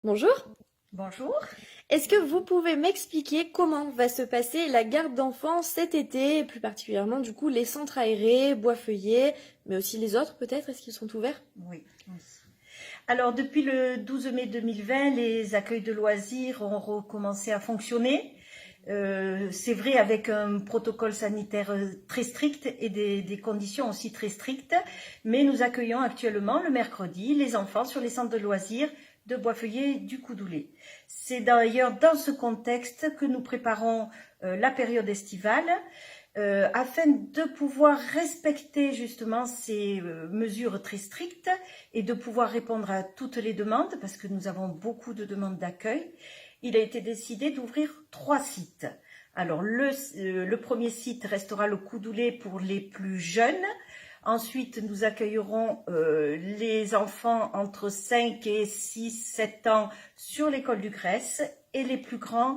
Bonjour. Bonjour. Est-ce que vous pouvez m'expliquer comment va se passer la garde d'enfants cet été, et plus particulièrement du coup les centres aérés, Boisfeuillet, mais aussi les autres peut-être, est-ce qu'ils sont ouverts? Oui, oui. Alors, depuis le 12 mai 2020, les accueils de loisirs ont recommencé à fonctionner. C'est vrai avec un protocole sanitaire très strict et des conditions aussi très strictes, mais nous accueillons actuellement le mercredi les enfants sur les centres de loisirs de Boisfeuillet et du Coudoulet. C'est d'ailleurs dans ce contexte que nous préparons la période estivale afin de pouvoir respecter justement ces mesures très strictes et de pouvoir répondre à toutes les demandes, parce que nous avons beaucoup de demandes d'accueil. Il a été décidé d'ouvrir 3 sites. Alors le premier site restera le Coudoulet pour les plus jeunes. Ensuite, nous accueillerons les enfants entre 5 et 6, 7 ans sur l'école du Grèce et les plus grands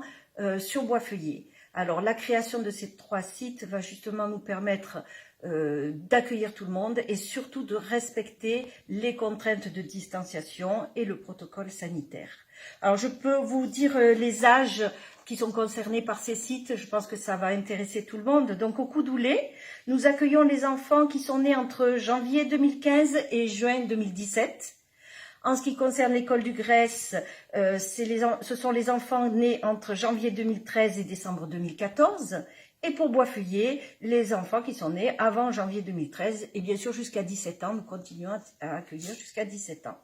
sur Boisfeuillet. Alors, la création de ces 3 sites va justement nous permettre d'accueillir tout le monde et surtout de respecter les contraintes de distanciation et le protocole sanitaire. Alors, je peux vous dire les âges qui sont concernés par ces sites. Je pense que ça va intéresser tout le monde. Donc, au Coudoulet, nous accueillons les enfants qui sont nés entre janvier 2015 et juin 2017. En ce qui concerne l'école du Grèce, ce sont les enfants nés entre janvier 2013 et décembre 2014. Et pour Boisfeuillet, les enfants qui sont nés avant janvier 2013 et bien sûr jusqu'à 17 ans, nous continuons à accueillir jusqu'à 17 ans.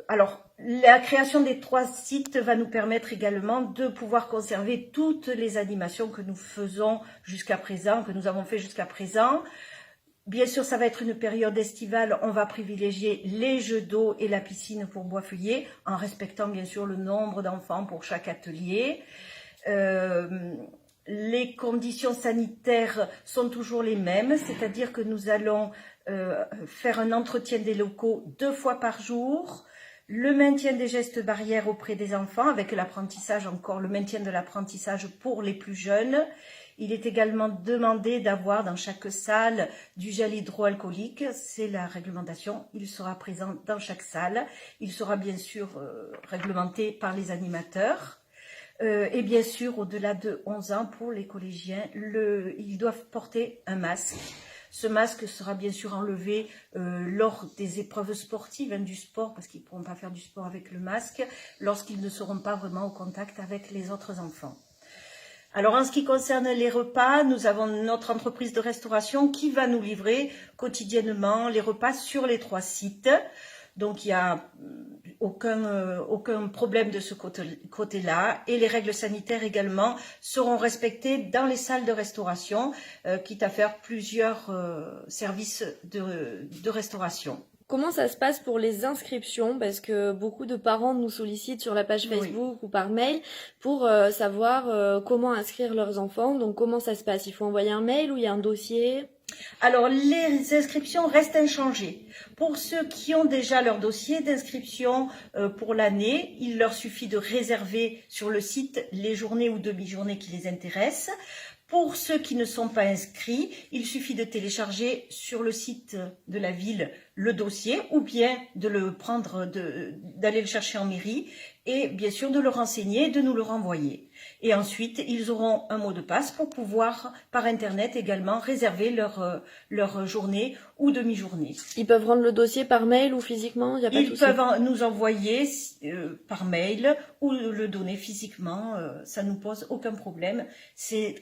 Alors, la création des 3 sites va nous permettre également de pouvoir conserver toutes les animations que nous faisons jusqu'à présent, que nous avons fait jusqu'à présent. Bien sûr, ça va être une période estivale, on va privilégier les jeux d'eau et la piscine pour Boisfeuillet, en respectant bien sûr le nombre d'enfants pour chaque atelier. Les conditions sanitaires sont toujours les mêmes, c'est-à-dire que nous allons faire un entretien des locaux 2 fois par jour, le maintien des gestes barrières auprès des enfants, avec l'apprentissage encore, le maintien de l'apprentissage pour les plus jeunes. Il est également demandé d'avoir dans chaque salle du gel hydroalcoolique, c'est la réglementation, il sera présent dans chaque salle, il sera bien sûr réglementé par les animateurs. Et bien sûr, au-delà de 11 ans, pour les collégiens, ils doivent porter un masque. Ce masque sera bien sûr enlevé lors des épreuves sportives, du sport, parce qu'ils ne pourront pas faire du sport avec le masque, lorsqu'ils ne seront pas vraiment au contact avec les autres enfants. Alors, en ce qui concerne les repas, nous avons notre entreprise de restauration qui va nous livrer quotidiennement les repas sur les 3 sites. Donc, il n'y a aucun problème de ce côté-là. Et les règles sanitaires également seront respectées dans les salles de restauration, quitte à faire plusieurs services de restauration. Comment ça se passe pour les inscriptions? Parce que beaucoup de parents nous sollicitent sur la page Facebook ou par mail pour savoir comment inscrire leurs enfants. Donc comment ça se passe? Il faut envoyer un mail ou il y a un dossier? Alors, les inscriptions restent inchangées. Pour ceux qui ont déjà leur dossier d'inscription pour l'année, il leur suffit de réserver sur le site les journées ou demi-journées qui les intéressent. Pour ceux qui ne sont pas inscrits, il suffit de télécharger sur le site de la ville le dossier ou bien de le prendre, d'aller le chercher en mairie et bien sûr de le renseigner et de nous le renvoyer. Et ensuite, ils auront un mot de passe pour pouvoir, par Internet également, réserver leur journée ou demi-journée. Ils peuvent rendre le dossier par mail ou physiquement? Il y a pas de souci. Ils peuvent nous envoyer par mail ou le donner physiquement, ça ne nous pose aucun problème. C'est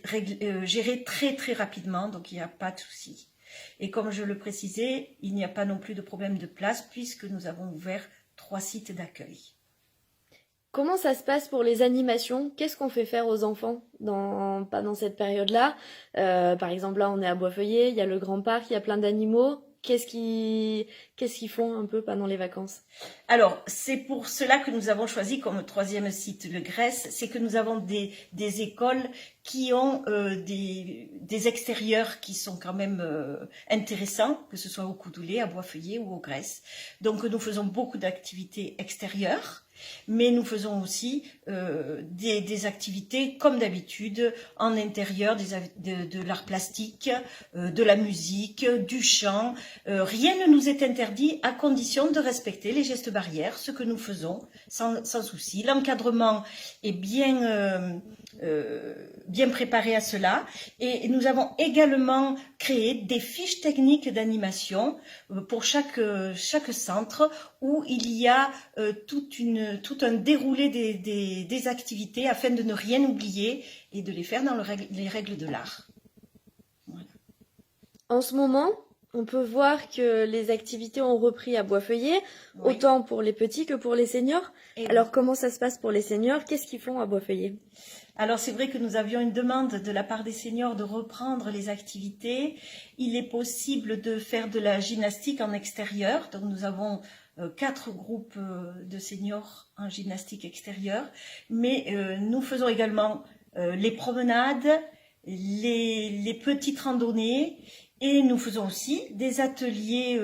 géré très très rapidement, donc il n'y a pas de souci. Et comme je le précisais, il n'y a pas non plus de problème de place puisque nous avons ouvert 3 sites d'accueil. Comment ça se passe pour les animations? Qu'est-ce qu'on fait faire aux enfants pas dans cette période-là? Par exemple, là, on est à Boisfeuillet, il y a le grand parc, il y a plein d'animaux. Qu'est-ce qu'ils font un peu pendant les vacances? Alors, c'est pour cela que nous avons choisi comme 3e site le Grèce, c'est que nous avons des écoles qui ont des extérieurs qui sont quand même intéressants, que ce soit au Coudoulet, à Boisfeuillet ou au Grèce. Donc, nous faisons beaucoup d'activités extérieures. Mais nous faisons aussi des activités comme d'habitude en intérieur, de l'art plastique, de la musique, du chant. Rien ne nous est interdit à condition de respecter les gestes barrières, ce que nous faisons sans souci. L'encadrement est bien préparé à cela et nous avons également créé des fiches techniques d'animation pour chaque centre où il y a tout un déroulé des activités afin de ne rien oublier et de les faire dans les règles de l'art. Voilà. En ce moment, on peut voir que les activités ont repris à Boisfeuillet, Oui. autant pour les petits que pour les seniors. Et Alors, comment ça se passe pour les seniors? Qu'est-ce qu'ils font à Boisfeuillet? Alors c'est vrai que nous avions une demande de la part des seniors de reprendre les activités. Il est possible de faire de la gymnastique en extérieur. Donc nous avons 4 groupes de seniors en gymnastique extérieure. Mais nous faisons également les promenades, les petites randonnées. Et nous faisons aussi des ateliers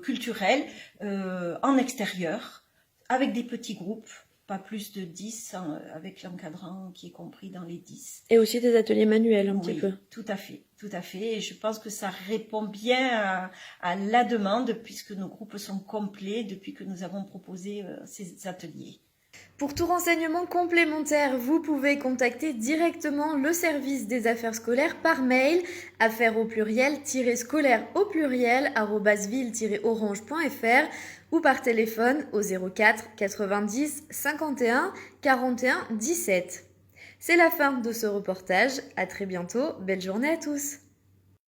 culturels en extérieur avec des petits groupes. Pas plus de 10, avec l'encadrant qui est compris dans les 10. Et aussi des ateliers manuels un petit peu. Tout à fait, tout à fait. Et je pense que ça répond bien à la demande puisque nos groupes sont complets depuis que nous avons proposé ces ateliers. Pour tout renseignement complémentaire, vous pouvez contacter directement le service des affaires scolaires par mail affaires au pluriel scolaire au pluriel @ville-orange.fr ou par téléphone au 04 90 51 41 17. C'est la fin de ce reportage. À très bientôt. Belle journée à tous.